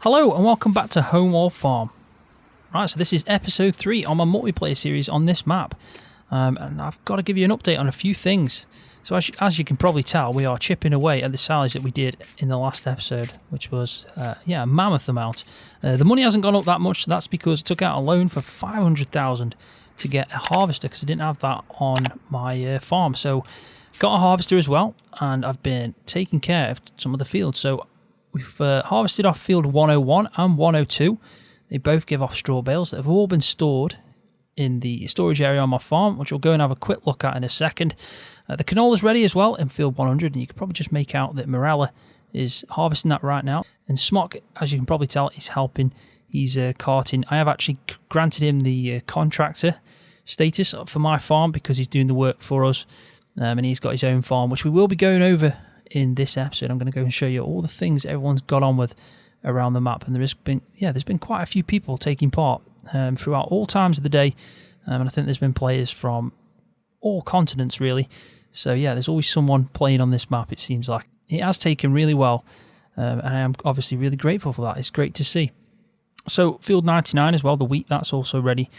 Hello and welcome back to Holme Wold Farm. Right, so this is episode 3 on my multiplayer series on this map. And I've got to give you an update on a few things. So as you can probably tell, we are chipping away at the silage that we did in the last episode, which was, a mammoth amount. The money hasn't gone up that much, so that's because I took out a loan for 500,000 to get a harvester, because I didn't have that on my farm. So got a harvester as well, and I've been taking care of some of the fields. So we've harvested off field 101 and 102. They both give off straw bales that have all been stored in the storage area on my farm, which we'll go and have a quick look at in a second. The canola's ready as well in field 100, and you can probably just make out that Marela is harvesting that right now. And Smock, as you can probably tell, is helping. He's carting. I have actually granted him the contractor status for my farm because he's doing the work for us, and he's got his own farm, which we will be going over in this episode. I'm going to go and show you all the things everyone's got on with around the map, and there's been quite a few people taking part throughout all times of the day, and I think there's been players from all continents really. So yeah, there's always someone playing on this map, it seems like. It has taken really well, and I am obviously really grateful for that. It's great to see. So field 99 as well, the wheat, that's also ready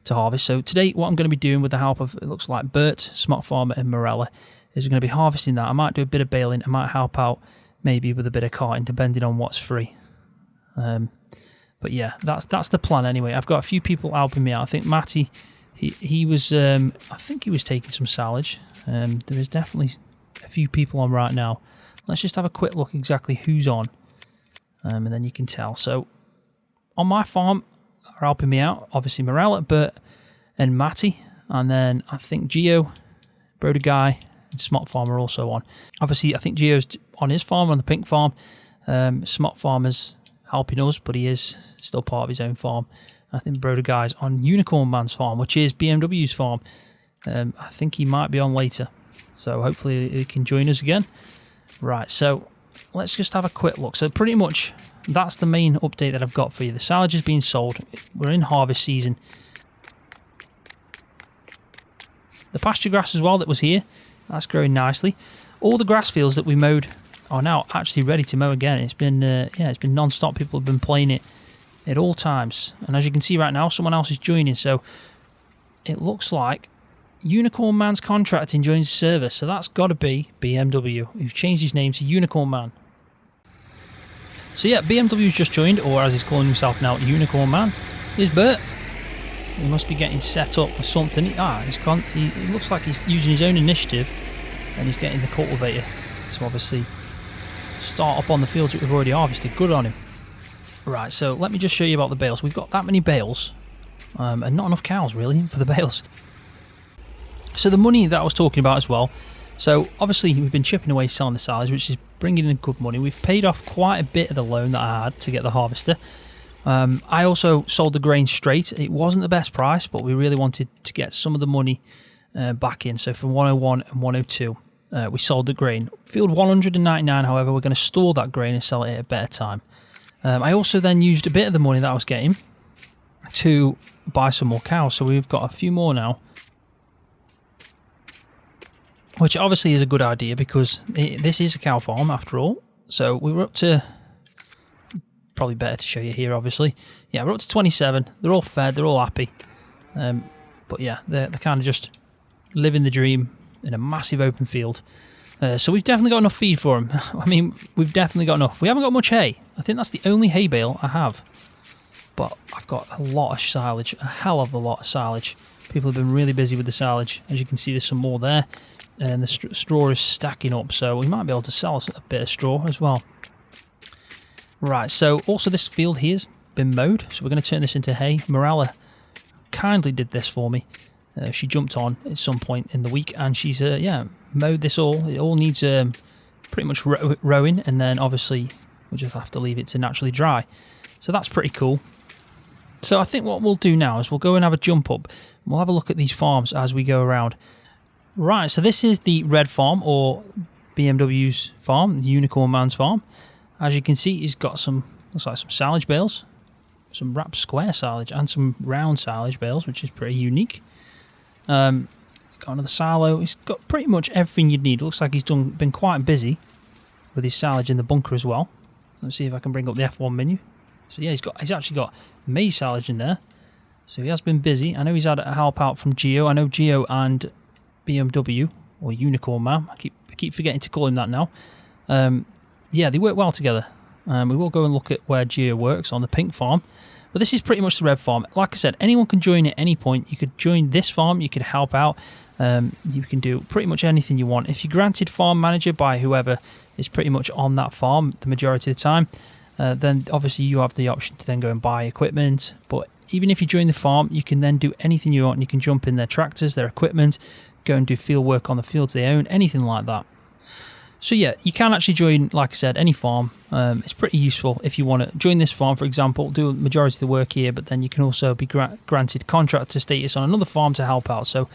to harvest. So today what I'm going to be doing with the help of, it looks like Bert, Smock Farmer and Marela, is going to be harvesting that. I might do a bit of baling, I might help out maybe with a bit of carting, depending on what's free. But yeah, that's the plan anyway. I've got a few people helping me out. I think Matty, he was, I think he was taking some silage. There is definitely a few people on right now. Let's just have a quick look exactly who's on, and then you can tell. So on my farm are helping me out, obviously Marela, Bert and Matty, and then I think Geo, Broder Guy, and Smock Farm are also on. Obviously, I think Geo's on his farm, on the pink farm. Smock Farmer's helping us, but he is still part of his own farm. I think Broder Guy's on Unicorn Man's farm, which is BMW's farm. I think he might be on later, so hopefully he can join us again. Right, so let's just have a quick look. So pretty much that's the main update that I've got for you. The silage is being sold. We're in harvest season. The pasture grass as well that was here, that's growing nicely. All the grass fields that we mowed are now actually ready to mow again. It's been it's been non-stop. People have been playing it at all times, and as you can see right now, someone else is joining. So it looks like Unicorn Man's contracting joins the service. So that's got to be BMW, who's changed his name to Unicorn Man. So yeah, BMW's just joined, or as he's calling himself now, Unicorn Man. Here's Bert. He must be getting set up or something. He looks like he's using his own initiative, and he's getting the cultivator to obviously start up on the fields that we've already harvested. Good on him. Right, so let me just show you about the bales. We've got that many bales, and not enough cows really for the bales. So the money that I was talking about as well. So obviously we've been chipping away selling the silage, which is bringing in good money. We've paid off quite a bit of the loan that I had to get the harvester. I also sold the grain straight. It wasn't the best price, but we really wanted to get some of the money back in. So from 101 and 102, we sold the grain. Field 199, however, we're going to store that grain and sell it at a better time. I also then used a bit of the money that I was getting to buy some more cows. So we've got a few more now, which obviously is a good idea because this is a cow farm after all. So we were up to, probably better to show you here obviously. Yeah, we're up to 27. They're all fed, they're all happy. But yeah, they're kind of just living the dream in a massive open field. So we've definitely got enough feed for them. I mean, we've definitely got enough. We haven't got much hay. I think that's the only hay bale I have. But I've got a lot of silage, a hell of a lot of silage. People have been really busy with the silage. As you can see, there's some more there. And the straw is stacking up, so we might be able to sell a bit of straw as well. Right, so also this field here's been mowed, so we're going to turn this into hay. Marela kindly did this for me. She jumped on at some point in the week, and she's mowed this all. It all needs pretty much rowing, and then obviously we'll just have to leave it to naturally dry. So that's pretty cool. So I think what we'll do now is we'll go and have a jump up. We'll have a look at these farms as we go around. Right, so this is the red farm, or BMW's farm, the Unicorn Man's farm. As you can see, he's got some, looks like some silage bales, some wrapped square silage, and some round silage bales, which is pretty unique. Got another silo. He's got pretty much everything you'd need. Looks like he's been quite busy with his silage in the bunker as well. Let's see if I can bring up the F1 menu. So yeah, he's actually got maize silage in there. So he has been busy. I know he's had a help out from Geo. I know Geo and BMW, or Unicorn Man, I keep forgetting to call him that now. Yeah, they work well together. We will go and look at where Geo works on the pink farm. But this is pretty much the red farm. Like I said, anyone can join at any point. You could join this farm, you could help out. You can do pretty much anything you want. If you're granted farm manager by whoever is pretty much on that farm the majority of the time, then obviously you have the option to then go and buy equipment. But even if you join the farm, you can then do anything you want. You can jump in their tractors, their equipment, go and do field work on the fields they own, anything like that. So yeah, you can actually join, like I said, any farm. It's pretty useful if you want to join this farm, for example, do the majority of the work here, but then you can also be granted contractor status on another farm to help out. So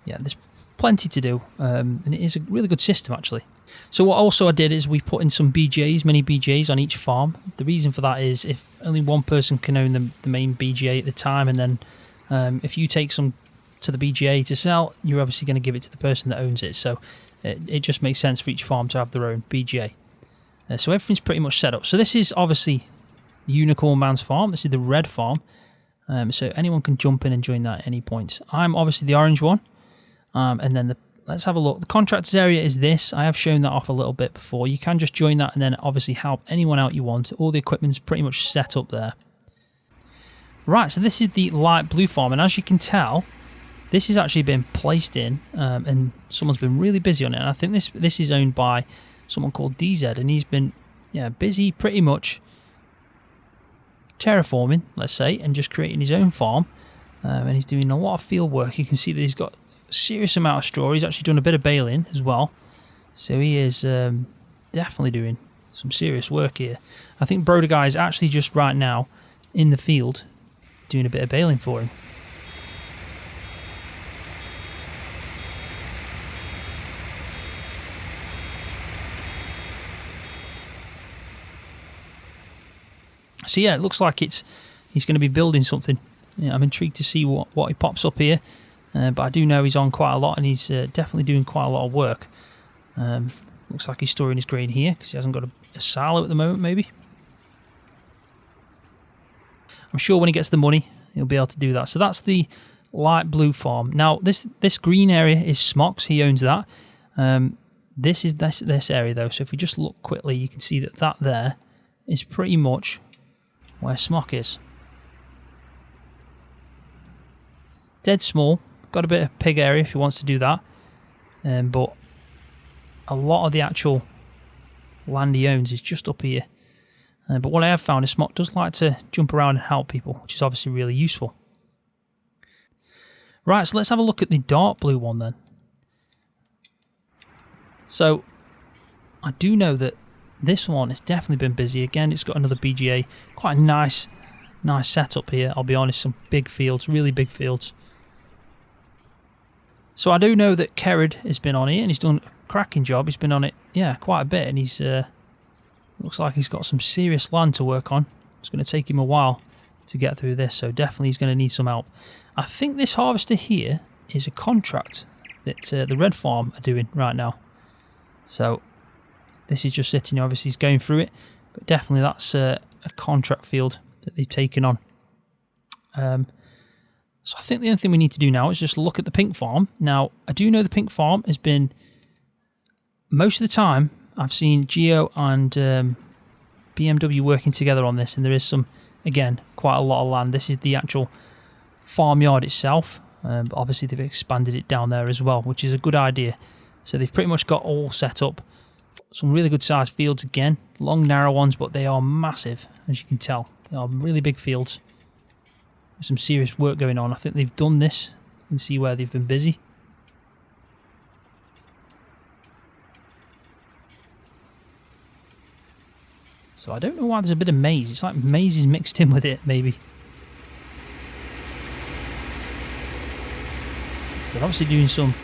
yeah, there's plenty to do, and it is a really good system actually. So what also I did is we put in some BJs, mini BJs on each farm. The reason for that is if only one person can own the main BGA at the time, and then if you take some to the BGA to sell, you're obviously going to give it to the person that owns it. So it just makes sense for each farm to have their own BGA. So everything's pretty much set up. So this is obviously Unicorn Man's farm. This is the red farm. So anyone can jump in and join that at any point. I'm obviously the orange one. And then let's have a look. The contractors area is this. I have shown that off a little bit before. You can just join that and then obviously help anyone out you want. All the equipment's pretty much set up there. Right, so this is the light blue farm. And as you can tell, this has actually been placed in, and someone's been really busy on it. And I think this is owned by someone called DZ, and he's been busy pretty much terraforming, let's say, and just creating his own farm. And he's doing a lot of field work. You can see that he's got a serious amount of straw. He's actually done a bit of baling as well. So he is definitely doing some serious work here. I think Broder Guy is actually just right now in the field doing a bit of baling for him. So yeah, it looks like he's going to be building something. Yeah, I'm intrigued to see what he pops up here. But I do know he's on quite a lot, and he's definitely doing quite a lot of work. Looks like he's storing his grain here because he hasn't got a silo at the moment, maybe. I'm sure when he gets the money, he'll be able to do that. So that's the light blue farm. Now, this green area is Smock's. He owns that. This is this area, though. So if we just look quickly, you can see that there is pretty much where Smock is. Dead small. Got a bit of pig area if he wants to do that. But a lot of the actual land he owns is just up here. But what I have found is Smock does like to jump around and help people, which is obviously really useful. Right, so let's have a look at the dark blue one then. So I do know that this one has definitely been busy. Again, it's got another BGA. Quite a nice setup here, I'll be honest. Some big fields, really big fields. So I do know that Kerrod has been on here and he's done a cracking job. He's been on it, yeah, quite a bit, and he's looks like he's got some serious land to work on. It's going to take him a while to get through this, so definitely he's going to need some help. I think this harvester here is a contract that the red farm are doing right now. So this is just sitting, obviously he's going through it, but definitely that's a contract field that they've taken on. So I think the only thing we need to do now is just look at the pink farm. Now, I do know the pink farm has been, most of the time, I've seen Geo and BMW working together on this, and there is some, again, quite a lot of land. This is the actual farmyard itself. But obviously they've expanded it down there as well, which is a good idea. So they've pretty much got all set up. Some really good sized fields again. Long, narrow ones, but they are massive, as you can tell. They are really big fields. There's some serious work going on. I think they've done this. You can see where they've been busy. So I don't know why there's a bit of maize. It's like maize is mixed in with it, maybe. So they're obviously doing some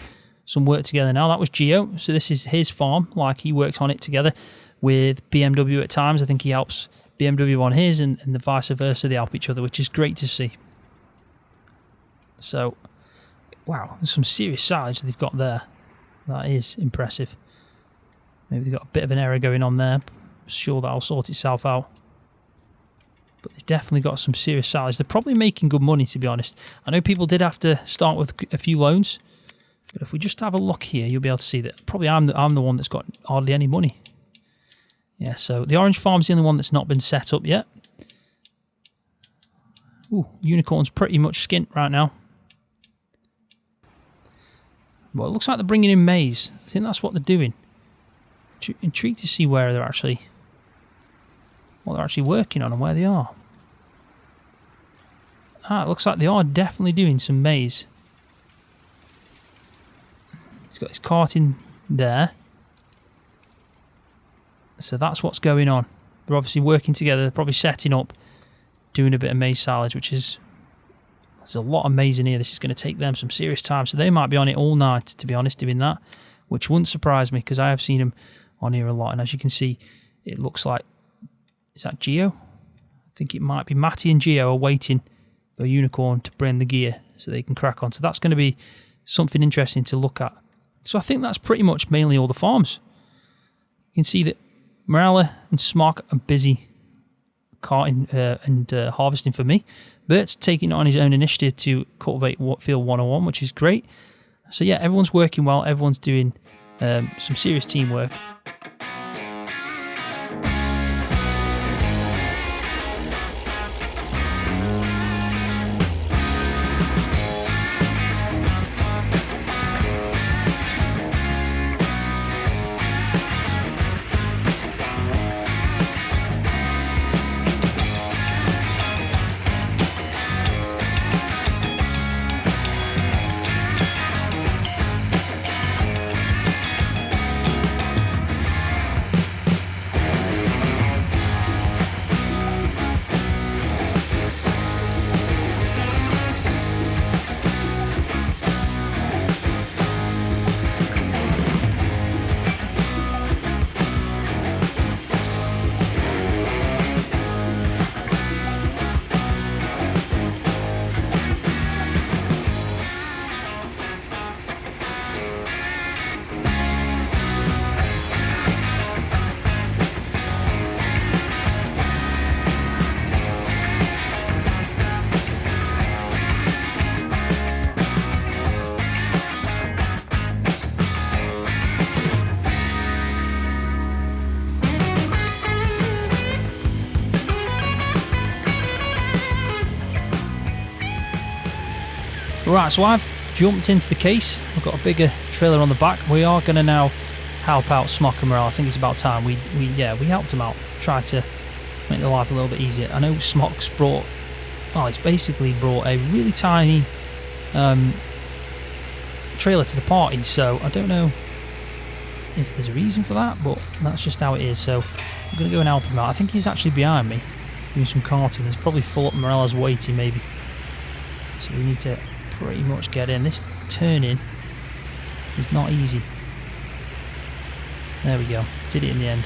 work together now. That was Geo. So this is his farm. Like, he works on it together with BMW at times. I think he helps BMW on his, and the vice versa. They help each other, which is great to see. So, wow, there's some serious silage they've got there. That is impressive. Maybe they've got a bit of an error going on there. Sure, that'll sort itself out. But definitely got some serious salaries. They're probably making good money, to be honest. I know people did have to start with a few loans, but if we just have a look here, you'll be able to see that probably I'm the one that's got hardly any money. Yeah, so the orange farm's the only one that's not been set up yet. Ooh, unicorn's pretty much skint right now. Well, it looks like they're bringing in maize. I think that's what they're doing. Intrigued to see where they're actually, what they're actually working on and where they are. Ah, it looks like they are definitely doing some maize. He's got his cart in there. So that's what's going on. They're obviously working together. They're probably setting up, doing a bit of maize silage, which is... There's a lot of maize in here. This is going to take them some serious time. So they might be on it all night, to be honest, doing that. Which wouldn't surprise me, because I have seen them on here a lot. And as you can see, it looks like... Is that Geo? I think it might be Matty and Geo are waiting for a unicorn to bring the gear so they can crack on. So that's going to be something interesting to look at. So I think that's pretty much mainly all the farms. You can see that Marela and Smog are busy carting and harvesting for me. Bert's taking it on his own initiative to cultivate Field 101, which is great. So yeah, everyone's working well. Everyone's doing some serious teamwork. Right, so I've jumped into the case. I've got a bigger trailer on the back. We are going to now help out Smog and Marela. I think it's about time. We helped him out. Try to make their life a little bit easier. I know Smog's brought... Oh, it's basically brought a really tiny trailer to the party. So I don't know if there's a reason for that, but that's just how it is. So I'm going to go and help him out. I think he's actually behind me doing some carting. He's probably full up. Marela's waiting, maybe. So we need to pretty much get in. This turning is not easy. There we go. Did it in the end.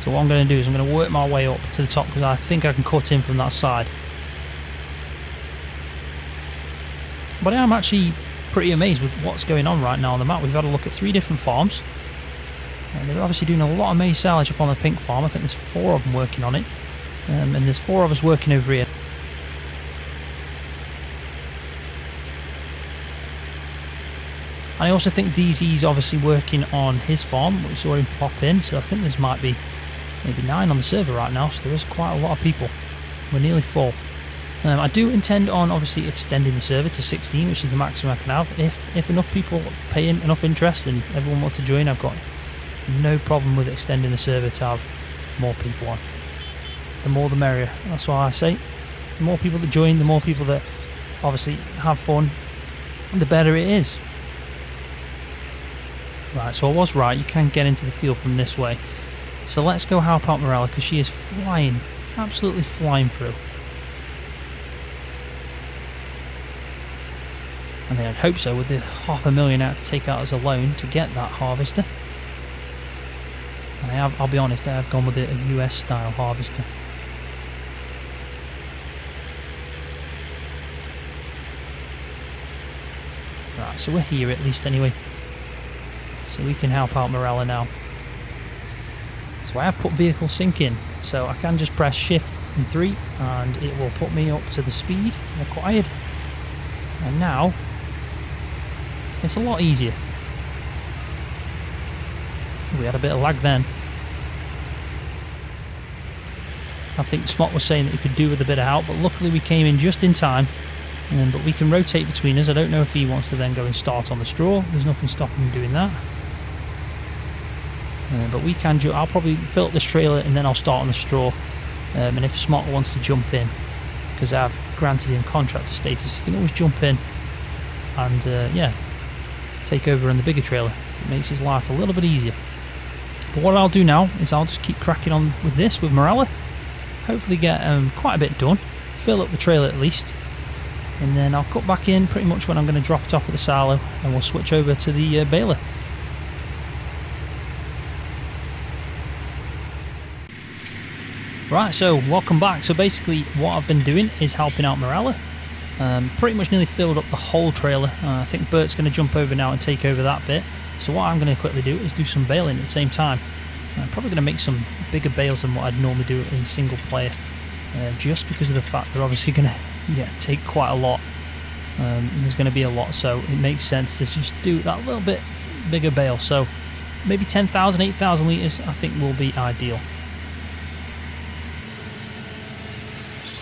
So what I'm going to do is I'm going to work my way up to the top because I think I can cut in from that side. But I am actually pretty amazed with what's going on right now on the map. We've had a look at 3 different farms. And they're obviously doing a lot of maize silage up on the pink farm. I think there's 4 of them working on it. And there's 4 of us working over here. I also think DZ's obviously working on his farm, which saw him pop in, so I think there might be maybe 9 on the server right now, so there is quite a lot of people. We're nearly full. I do intend on obviously extending the server to 16, which is the maximum I can have. If enough people pay in enough interest and everyone wants to join, I've got no problem with extending the server to have more people on. The more the merrier, that's why I say. The more people that join, the more people that obviously have fun, the better it is. Right, so I was right, you can get into the field from this way. So let's go help out Marela because she is flying, absolutely flying through. I mean, I'd hope so with the $500,000 out to take out as a loan to get that harvester. And I'll be honest, I have gone with a US style harvester. Right, so we're here at least anyway. So we can help out Marela now. So I have put vehicle sync in, so I can just press shift Ep.3 and it will put me up to the speed required. And now it's a lot easier. We had a bit of lag then. I think Smot was saying that he could do with a bit of help, but luckily we came in just in time. But we can rotate between us. I don't know if he wants to then go and start on the straw. There's nothing stopping him doing that. But we can. I'll probably fill up this trailer and then I'll start on the straw. And if Smot wants to jump in, because I've granted him contractor status, he can always jump in and yeah, take over on the bigger trailer. It makes his life a little bit easier. But what I'll do now is I'll just keep cracking on with this with Marela. Hopefully get quite a bit done. Fill up the trailer at least. And then I'll cut back in pretty much when I'm going to drop it off at the silo, and we'll switch over to the baler. Right, so welcome back. So basically what I've been doing is helping out Marela. Pretty much nearly filled up the whole trailer. I think Bert's going to jump over now and take over that bit. So what I'm going to quickly do is do some baling at the same time. I'm probably going to make some bigger bales than what I'd normally do in single player. Just because of the fact they're obviously going to take quite a lot. There's going to be a lot, so it makes sense to just do that little bit bigger bale. So maybe 10,000, 8,000 litres I think will be ideal.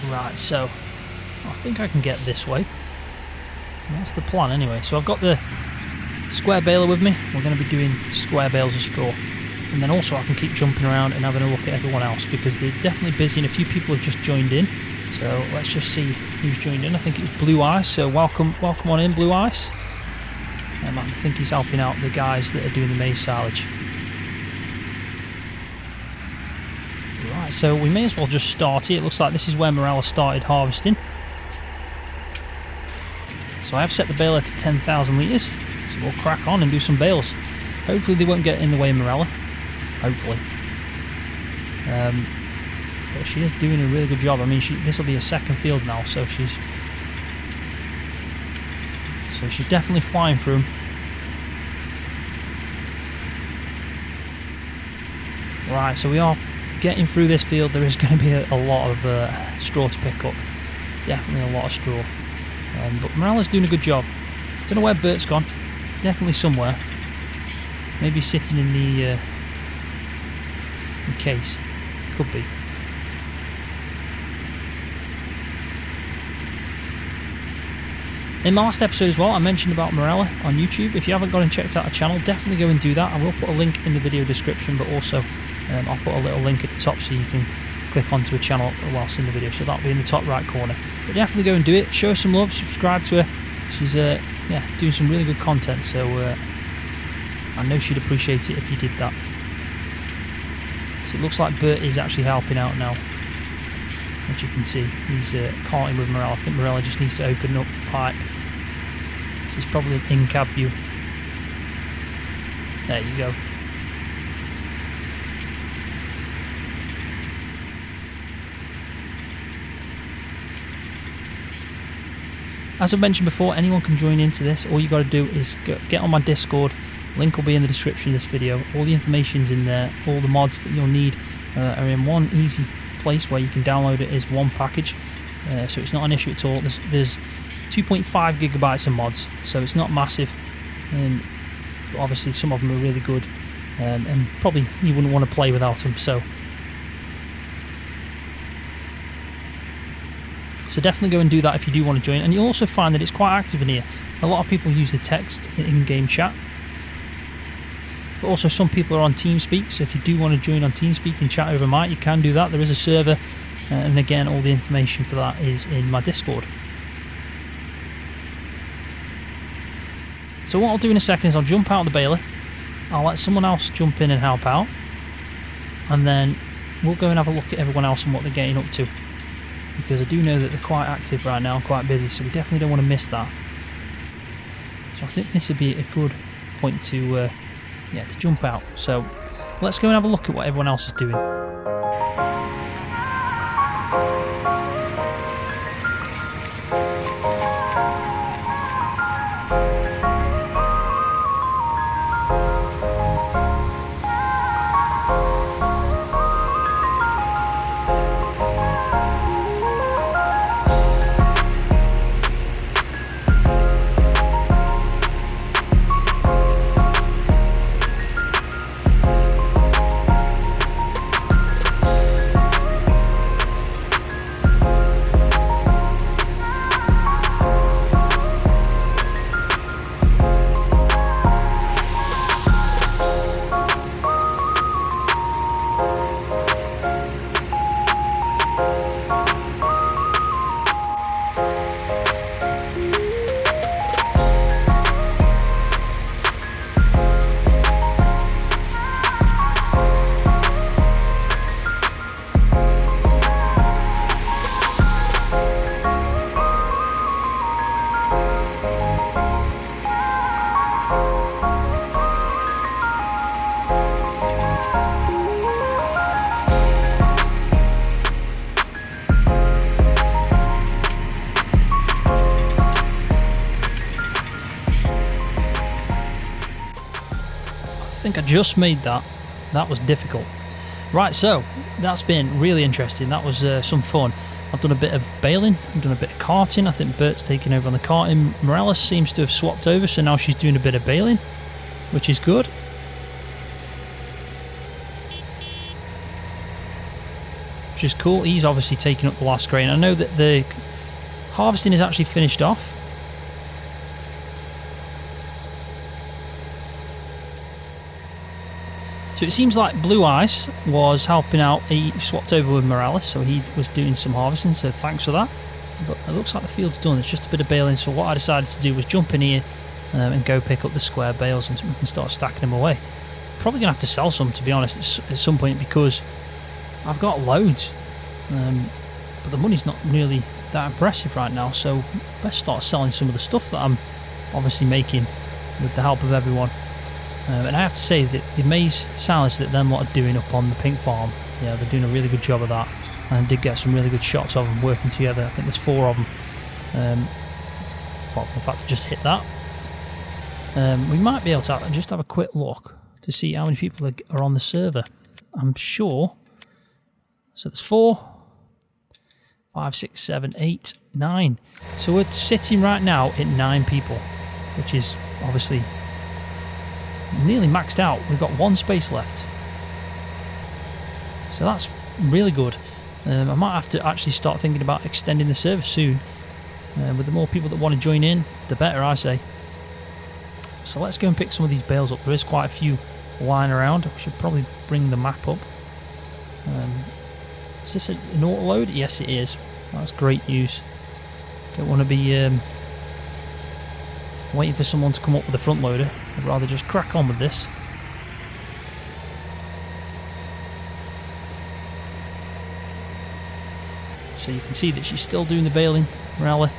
Right, so I think I can get this way. That's the plan anyway. So I've got the square baler with me. We're going to be doing square bales of straw. And then also I can keep jumping around and having a look at everyone else, because they're definitely busy and a few people have just joined in. So let's just see who's joined in. I think it was Blue Ice, so welcome on in, Blue Ice. I think he's helping out the guys that are doing the maize silage. Right, so we may as well just start here. It looks like this is where Marela started harvesting. So I have set the baler to 10,000 litres, so we'll crack on and do some bales. Hopefully they won't get in the way of Marela. Hopefully. But she is doing a really good job. I mean, this will be a second field now, so she's definitely flying through them. Right, so we are getting through this field. There is going to be a lot of straw to pick up. Definitely a lot of straw. But Marela's doing a good job. Don't know where Bert's gone. Definitely somewhere. Maybe sitting in the case. Could be. In my last episode as well, I mentioned about Marela on YouTube. If you haven't gone and checked out her channel, definitely go and do that. I will put a link in the video description, but also I'll put a little link at the top so you can click onto her channel whilst in the video. So that'll be in the top right corner. But definitely go and do it. Show her some love. Subscribe to her. She's doing some really good content. So I know she'd appreciate it if you did that. So it looks like Bert is actually helping out now. As you can see, he's carting with Marela. I think Marela just needs to open up the pipe. She's probably in cab view. There you go. As I've mentioned before, anyone can join into this. All you got to do is get on my Discord. Link will be in the description of this video. All the information's in there. All the mods that you'll need are in one easy place where you can download it as one package. So it's not an issue at all. There's 2.5 gigabytes of mods, so it's not massive. But obviously some of them are really good, and probably you wouldn't want to play without them. So definitely go and do that if you do want to join. And you'll also find that it's quite active in here. A lot of people use the text in-game chat. But also some people are on TeamSpeak, so if you do want to join on TeamSpeak and chat over mic, you can do that. There is a server, and again, all the information for that is in my Discord. So what I'll do in a second is I'll jump out of the baler, I'll let someone else jump in and help out, and then we'll go and have a look at everyone else and what they're getting up to. Because I do know that they're quite active right now, quite busy, so we definitely don't want to miss that. So I think this would be a good point to jump out. So let's go and have a look at what everyone else is doing. think I just made that. That was difficult. Right, so that's been really interesting. That was some fun. I've done a bit of baling, I've done a bit of carting. I think Bert's taken over on the carting. Marela seems to have swapped over, so now she's doing a bit of baling, which is good. Which is cool. He's obviously taking up the last grain. I know that the harvesting is actually finished off. So it seems like Blue Ice was helping out. He swapped over with Marela, so he was doing some harvesting, so thanks for that. But it looks like the field's done. It's just a bit of baling, so what I decided to do was jump in here and go pick up the square bales and we can start stacking them away. Probably going to have to sell some, to be honest, at some point, because I've got loads. But the money's not really that impressive right now, so let's start selling some of the stuff that I'm obviously making with the help of everyone. And I have to say that the maize silage that them lot are doing up on the pink farm, yeah, they're doing a really good job of that. And I did get some really good shots of them working together. I think there's 4 of them. Apart from the fact to just hit that. We might be able to just have a quick look to see how many people are on the server. I'm sure. So there's 4, 5, 6, 7, 8, 9. So we're sitting right now at 9 people, which is obviously nearly maxed out. We've got 1 space left, so that's really good. I might have to actually start thinking about extending the server soon. With the more people that want to join in, the better, I say. So let's go and pick some of these bales up. There is quite a few lying around. I should probably bring the map up. Is this an auto load? Yes, it is. That's great news. Don't want to be waiting for someone to come up with a front loader. I'd rather just crack on with this. So you can see that she's still doing the baling, Marela.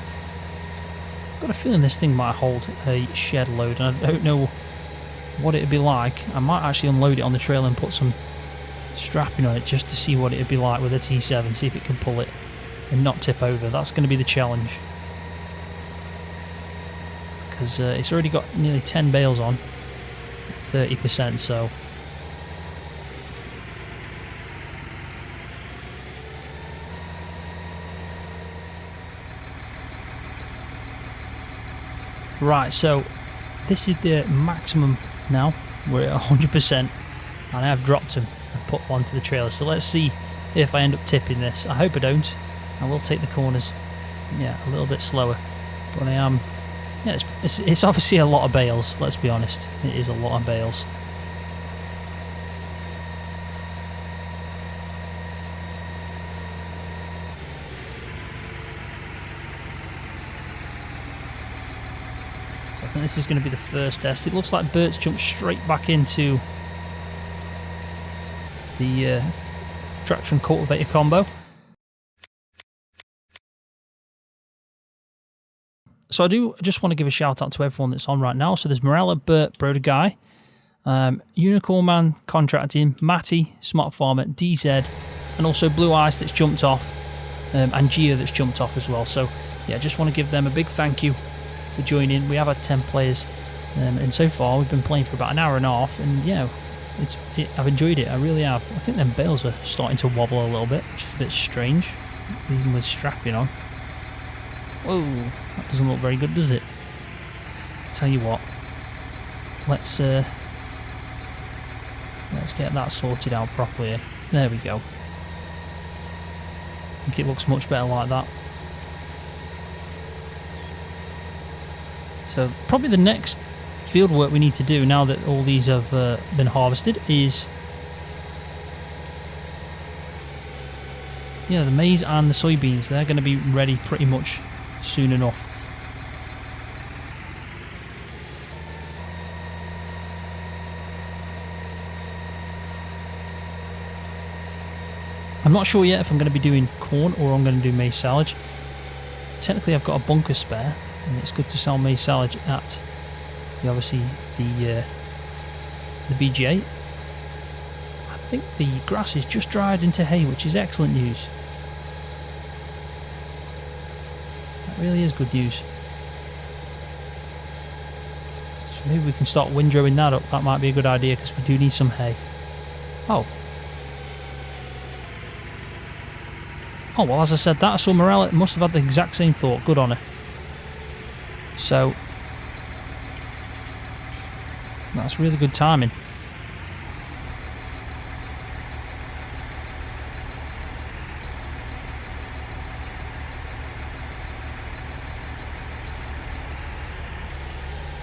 I've got a feeling this thing might hold a shed load, and I don't know what it'd be like. I might actually unload it on the trailer and put some strapping on it just to see what it'd be like with a T7, see if it can pull it and not tip over. That's going to be the challenge. Because it's already got nearly 10 bales on, 30%, so right, so this is the maximum now. We're at 100% and I have dropped them and put one to the trailer, so let's see if I end up tipping this. I hope I don't. I will take the corners, yeah, a little bit slower, but I am. Yeah, it's obviously a lot of bales, let's be honest. It is a lot of bales. So I think this is going to be the first test. It looks like Bert's jumped straight back into the traction cultivator combo. So I do just want to give a shout out to everyone that's on right now. So there's Marela, Bert, Broder Guy, Unicorn Man, Contracting, Matty, Smart Farmer, DZ, and also Blue Ice that's jumped off, and Gia that's jumped off as well. So yeah, just want to give them a big thank you for joining. We have had 10 players, and so far we've been playing for about an hour and a half, and yeah, I've enjoyed it. I really have. I think them bales are starting to wobble a little bit, which is a bit strange, even with strapping on. Whoa, that doesn't look very good, does it? Tell you what, let's get that sorted out properly. There we go. I think it looks much better like that. So probably the next field work we need to do now that all these have been harvested is, yeah, the maize and the soybeans. They're going to be ready pretty much soon enough. I'm not sure yet if I'm going to be doing corn or I'm going to do maize silage. Technically I've got a bunker spare, and it's good to sell maize silage at obviously the BGA. I think the grass is just dried into hay, which is excellent news. That really is good news. So So maybe we can start windrowing that up. That might be a good idea because we do need some hay. Oh. Oh, well, as I said that, I saw Marela must have had the exact same thought. Good on her. So, that's really good timing.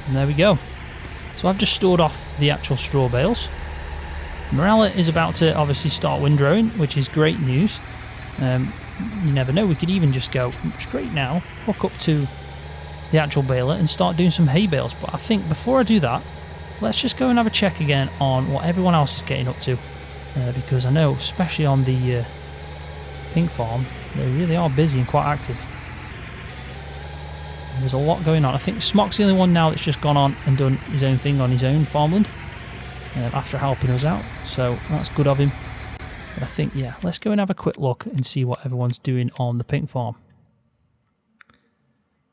And there we go. So I've just stored off the actual straw bales. Marela is about to obviously start windrowing, which is great news. You never know, we could even just go straight now, hook up to the actual baler and start doing some hay bales. But I think before I do that, let's just go and have a check again on what everyone else is getting up to. Because I know, especially on the pink farm, they really are busy and quite active. There's a lot going on. I think Smock's the only one now that's just gone on and done his own thing on his own farmland after helping us out. So that's good of him. But I think, yeah, let's go and have a quick look and see what everyone's doing on the pink farm.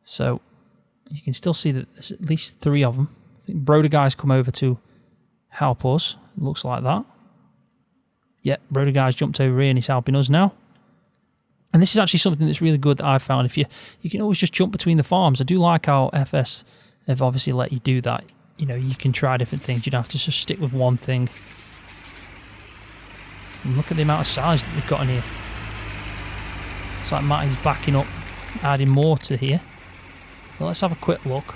So you can still see that there's at least 3 of them. I think Broder Guy's come over to help us. It looks like that. Yeah, Broder Guy's jumped over here and he's helping us now. And this is actually something that's really good that I've found. If you can always just jump between the farms. I do like how FS have obviously let you do that. You know, you can try different things. You don't have to just stick with one thing. And look at the amount of size that they've got in here. It's like Matty's backing up, adding more to here. Well, let's have a quick look.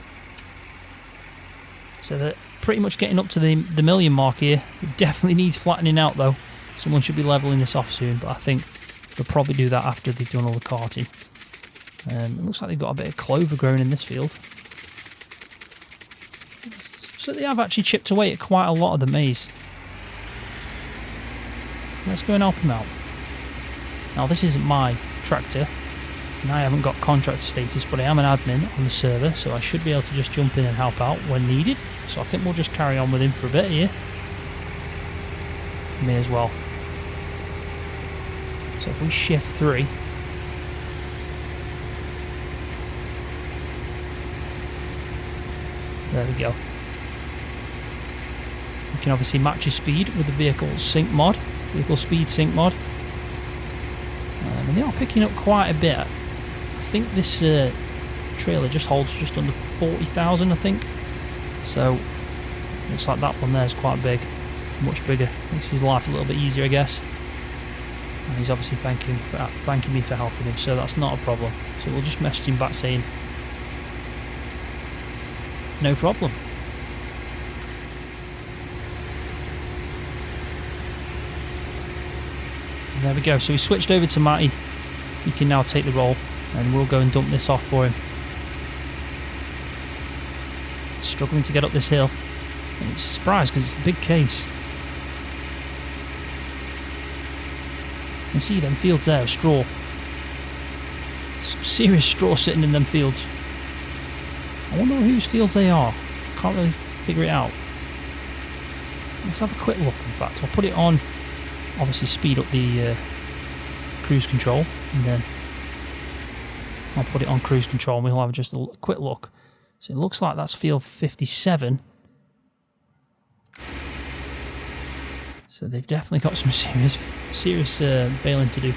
So they're pretty much getting up to the million mark here. It definitely needs flattening out though. Someone should be leveling this off soon, but I think they'll probably do that after they've done all the carting. It looks like they've got a bit of clover growing in this field. So they have actually chipped away at quite a lot of the maize. Let's go and help them out. Now this isn't my tractor, and I haven't got contractor status, but I am an admin on the server, so I should be able to just jump in and help out when needed. So I think we'll just carry on with him for a bit here. Me as well. So if we shift 3, there we go. You can obviously match your speed with the vehicle sync mod, vehicle speed sync mod. And they are picking up quite a bit. I think this trailer just holds just under 40,000, I think. So looks like that one there is quite big, much bigger. Makes his life a little bit easier, I guess. And he's obviously thanking me for helping him, so that's not a problem. So we'll just message him back saying, no problem. And there we go. So we switched over to Matty. He can now take the role, and we'll go and dump this off for him. Struggling to get up this hill. And it's a surprise because it's a big case. You can see them fields there of straw. Some serious straw sitting in them fields. I wonder whose fields they are. Can't really figure it out. Let's have a quick look, in fact. I'll put it on, obviously speed up the cruise control, and then I'll put it on cruise control and we'll have just a quick look. So it looks like that's field 57. So they've definitely got some serious baling to do.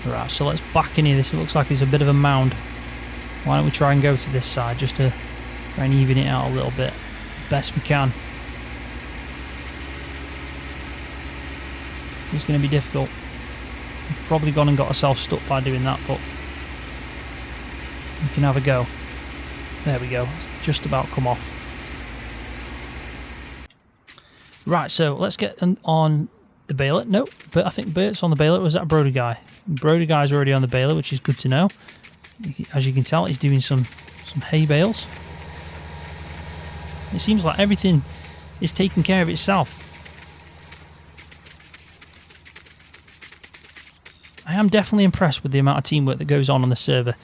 Right, so let's back in here. This looks like it's a bit of a mound. Why don't we try and go to this side just to try and even it out a little bit, best we can. It's going to be difficult. We've probably gone and got ourselves stuck by doing that, but we can have a go. There we go. It's just about come off. Right, so let's get on the baler. Nope, but I think Bert's on the baler. Was that a Broder Guy? Broder Guy's already on the baler, which is good to know. As you can tell, he's doing some hay bales. It seems like everything is taking care of itself. I am definitely impressed with the amount of teamwork that goes on the server.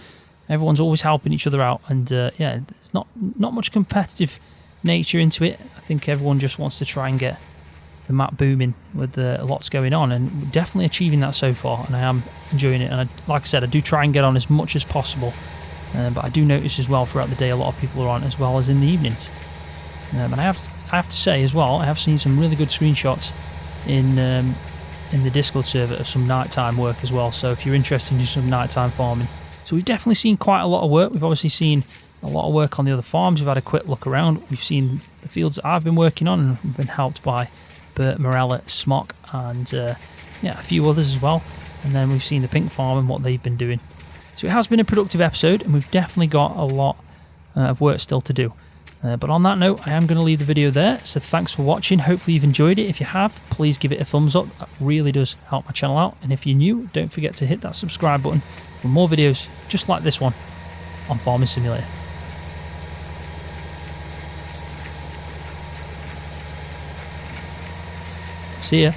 Everyone's always helping each other out, and yeah, there's not much competitive nature into it. I think everyone just wants to try and get the map booming with lots going on, and we're definitely achieving that so far, and I am enjoying it. And like I said, I do try and get on as much as possible but I do notice as well throughout the day a lot of people are on, as well as in the evenings. And I have to say as well, I have seen some really good screenshots in the Discord server of some nighttime work as well. So if you're interested in doing some nighttime farming, so we've definitely seen quite a lot of work. We've obviously seen a lot of work on the other farms. We've had a quick look around. We've seen the fields that I've been working on, and we've been helped by Bert, Marela, Smock, and yeah, a few others as well. And then we've seen the Pink Farm and what they've been doing. So it has been a productive episode, and we've definitely got a lot of work still to do. But on that note, I am going to leave the video there. So thanks for watching. Hopefully you've enjoyed it. If you have, please give it a thumbs up. That really does help my channel out. And if you're new, don't forget to hit that subscribe button for more videos just like this one on Farming Simulator. See ya.